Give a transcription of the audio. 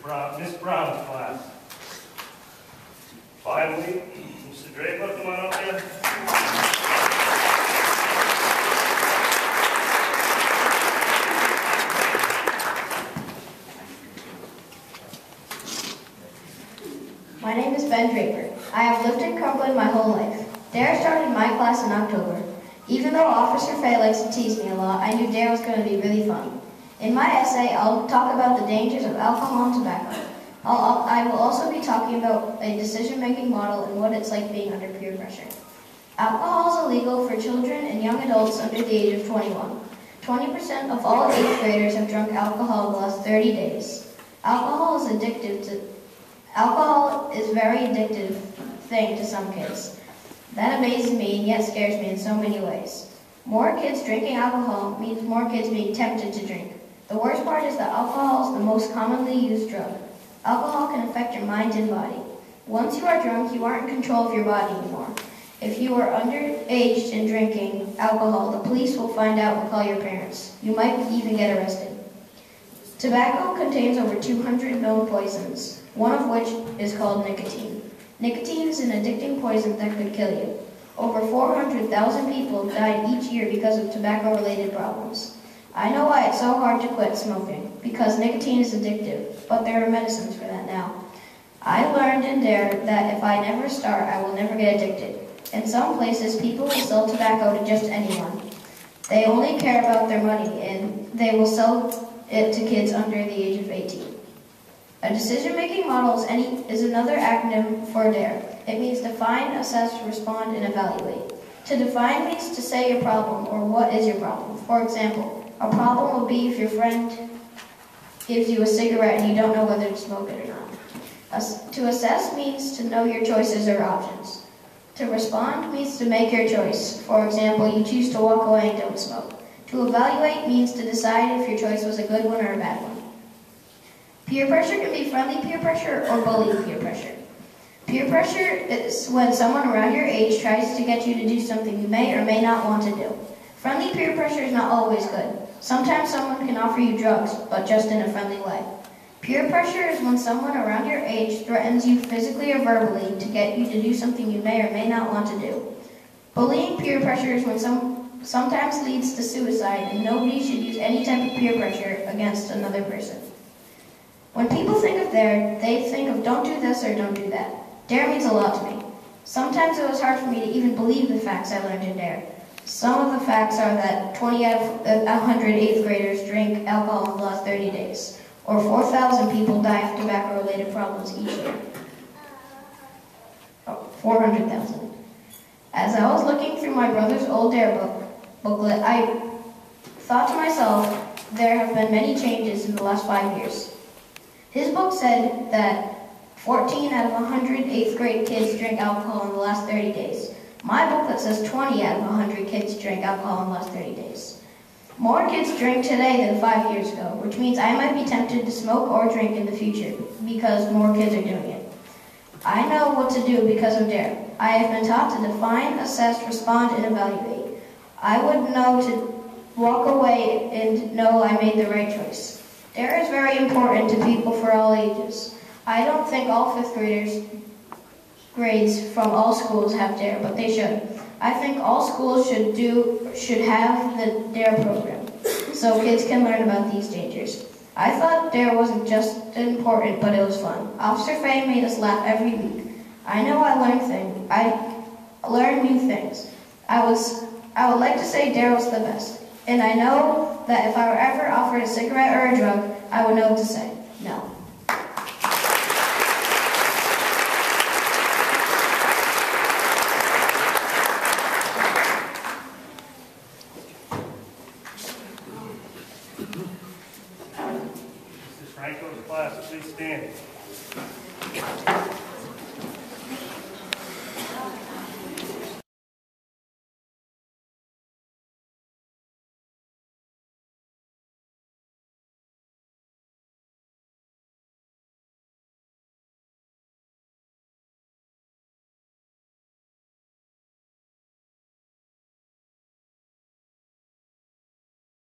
Miss Brown's class. Finally, Mr. Draper, come on up here. My name is Ben Draper. I have lived in Cumberland my whole life. D.A.R.E started my class in October. Even though Officer Faye likes to tease me a lot, I knew D.A.R.E was going to be really fun. In my essay, I'll talk about the dangers of alcohol and tobacco. I will also be talking about a decision-making model and what it's like being under peer pressure. Alcohol is illegal for children and young adults under the age of 21. 20% of all 8th graders have drunk alcohol in the last 30 days. Alcohol is a very addictive thing to some kids. That amazes me and yet scares me in so many ways. More kids drinking alcohol means more kids being tempted to drink. The worst part is that alcohol is the most commonly used drug. Alcohol can affect your mind and body. Once you are drunk, you aren't in control of your body anymore. If you are underage and drinking alcohol, the police will find out and call your parents. You might even get arrested. Tobacco contains over 200 known poisons, one of which is called nicotine. Nicotine is an addicting poison that could kill you. Over 400,000 people died each year because of tobacco-related problems. I know why it's so hard to quit smoking, because nicotine is addictive, but there are medicines for that now. I learned in D.A.R.E that if I never start, I will never get addicted. In some places, people will sell tobacco to just anyone. They only care about their money, and they will sell it to kids under the age of 18. A decision-making model is another acronym for D.A.R.E. It means define, assess, respond, and evaluate. To define means to say your problem, or what is your problem. For example, a problem will be if your friend gives you a cigarette and you don't know whether to smoke it or not. To assess means to know your choices or options. To respond means to make your choice. For example, you choose to walk away and don't smoke. To evaluate means to decide if your choice was a good one or a bad one. Peer pressure can be friendly peer pressure or bullying peer pressure. Peer pressure is when someone around your age tries to get you to do something you may or may not want to do. Friendly peer pressure is not always good. Sometimes someone can offer you drugs, but just in a friendly way. Peer pressure is when someone around your age threatens you physically or verbally to get you to do something you may or may not want to do. Bullying peer pressure is when sometimes leads to suicide, and nobody should use any type of peer pressure against another person. When people think of D.A.R.E, they think of don't do this or don't do that. D.A.R.E means a lot to me. Sometimes it was hard for me to even believe the facts I learned in D.A.R.E. Some of the facts are that 20 out of 100 8th graders drink alcohol in the last 30 days, or 4,000 people die of tobacco-related problems each year. 400,000. As I was looking through my brother's old D.A.R.E booklet, I thought to myself, there have been many changes in the last 5 years. His book said that 14 out of 100 8th grade kids drink alcohol in the last 30 days. My booklet says 20 out of 100 kids drink alcohol in the last 30 days. More kids drink today than 5 years ago, which means I might be tempted to smoke or drink in the future because more kids are doing it. I know what to do because of D.A.R.E. I have been taught to define, assess, respond, and evaluate. I would know to walk away and know I made the right choice. D.A.R.E is very important to people for all ages. I don't think all 5th grades from all schools have D.A.R.E, but they should. I think all schools should have the D.A.R.E program, so kids can learn about these dangers. I thought D.A.R.E wasn't just important, but it was fun. Officer Faye made us laugh every week. I know I learned new things. I would like to say D.A.R.E was the best, and I know that if I were ever offered a cigarette or a drug, I would know what to say. No. Mrs. Franco's class, please stand.